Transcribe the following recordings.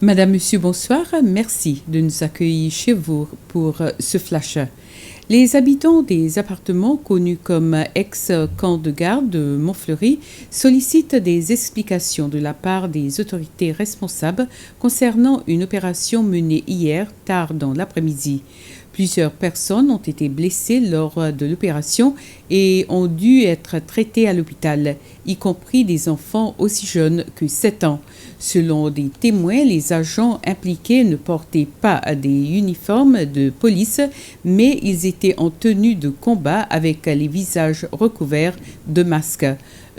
Madame, Monsieur, bonsoir. Merci de nous accueillir chez vous pour ce flash. Les habitants des appartements connus comme ex-camp de garde de Montfleury sollicitent des explications de la part des autorités responsables concernant une opération menée hier tard dans l'après-midi. Plusieurs personnes ont été blessées lors de l'opération et ont dû être traitées à l'hôpital, y compris des enfants aussi jeunes que 7 ans. Selon des témoins, les agents impliqués ne portaient pas des uniformes de police, mais ils étaient en tenue de combat avec les visages recouverts de masques.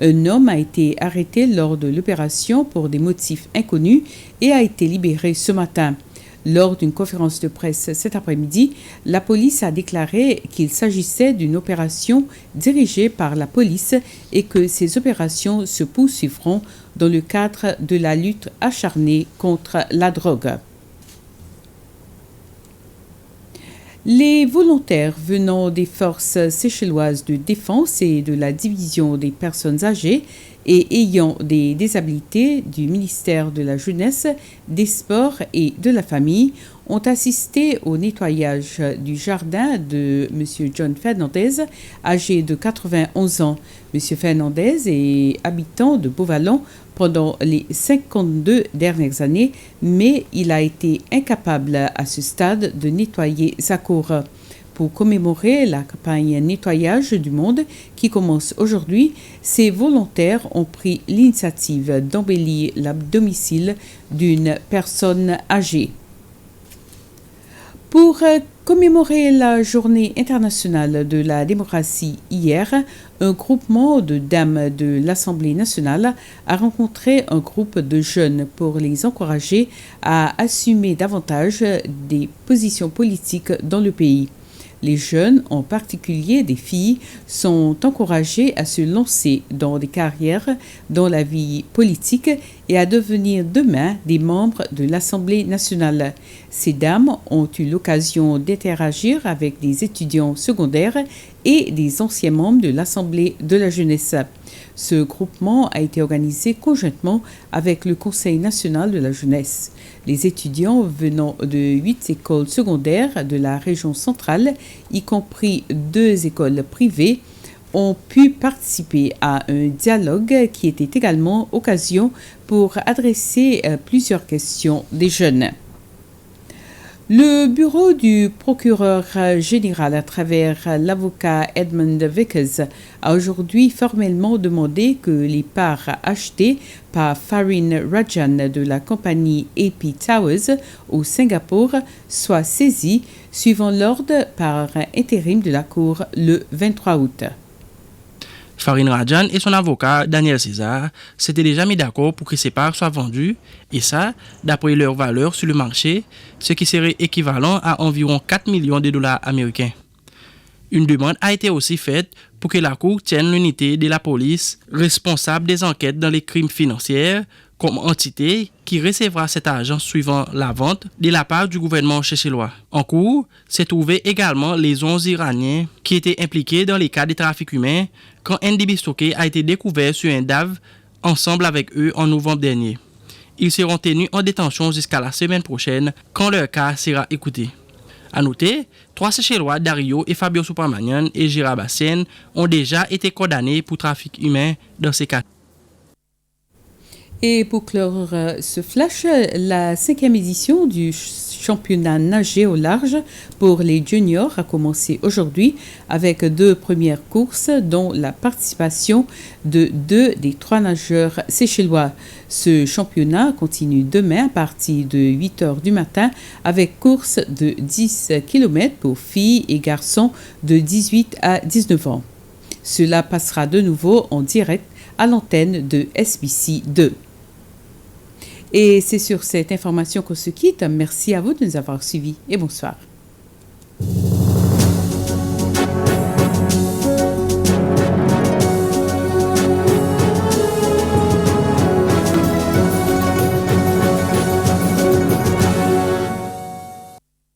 Un homme a été arrêté lors de l'opération pour des motifs inconnus et a été libéré ce matin. Lors d'une conférence de presse cet après-midi, la police a déclaré qu'il s'agissait d'une opération dirigée par la police et que ces opérations se poursuivront dans le cadre de la lutte acharnée contre la drogue. Les volontaires venant des forces séchelloises de défense et de la division des personnes âgées et ayant des désabilités du ministère de la Jeunesse, des Sports et de la Famille ont assisté au nettoyage du jardin de M. John Fernandez, âgé de 91 ans. M. Fernandez est habitant de Beauvallon pendant les 52 dernières années, mais il a été incapable à ce stade de nettoyer sa cour. Pour commémorer la campagne nettoyage du monde qui commence aujourd'hui, ces volontaires ont pris l'initiative d'embellir le domicile d'une personne âgée. Pour commémorer la Journée internationale de la démocratie hier, un groupement de dames de l'Assemblée nationale a rencontré un groupe de jeunes pour les encourager à assumer davantage des positions politiques dans le pays. Les jeunes, en particulier des filles, sont encouragés à se lancer dans des carrières dans la vie politique et à devenir demain des membres de l'Assemblée nationale. Ces dames ont eu l'occasion d'interagir avec des étudiants secondaires et des anciens membres de l'Assemblée de la jeunesse. Ce groupement a été organisé conjointement avec le Conseil national de la jeunesse. Les étudiants venant de 8 écoles secondaires de la région centrale, y compris 2 écoles privées, ont pu participer à un dialogue qui était également occasion pour adresser plusieurs questions des jeunes. Le bureau du procureur général, à travers l'avocat Edmund Vickers, a aujourd'hui formellement demandé que les parts achetées par Farin Rajan de la compagnie AP Towers au Singapour soient saisies, suivant l'ordre par intérim de la Cour le 23 août. Farin Rajan et son avocat Daniel César s'étaient déjà mis d'accord pour que ces parts soient vendues, et ça, d'après leur valeur sur le marché, ce qui serait équivalent à environ 4 millions de dollars américains. Une demande a été aussi faite pour que la Cour tienne l'unité de la police responsable des enquêtes dans les crimes financiers comme entité qui recevra cet argent suivant la vente de la part du gouvernement séchellois. En cours, s'est trouvé également les 11 Iraniens qui étaient impliqués dans les cas de trafic humain quand NDB Stocké a été découvert sur un DAV ensemble avec eux en novembre dernier. Ils seront tenus en détention jusqu'à la semaine prochaine quand leur cas sera écouté. À noter, 3 Séchellois, Dario et Fabio Supramanian et Gérard Bassène ont déjà été condamnés pour trafic humain dans ces cas. Et pour clore ce flash, la 5e édition du championnat nager au large pour les juniors a commencé aujourd'hui avec 2 premières courses, dont la participation de 2 des 3 nageurs séchellois. Ce championnat continue demain à partir de 8h du matin avec course de 10 km pour filles et garçons de 18 à 19 ans. Cela passera de nouveau en direct à l'antenne de SBC 2. Et c'est sur cette information qu'on se quitte. Merci à vous de nous avoir suivis et bonsoir.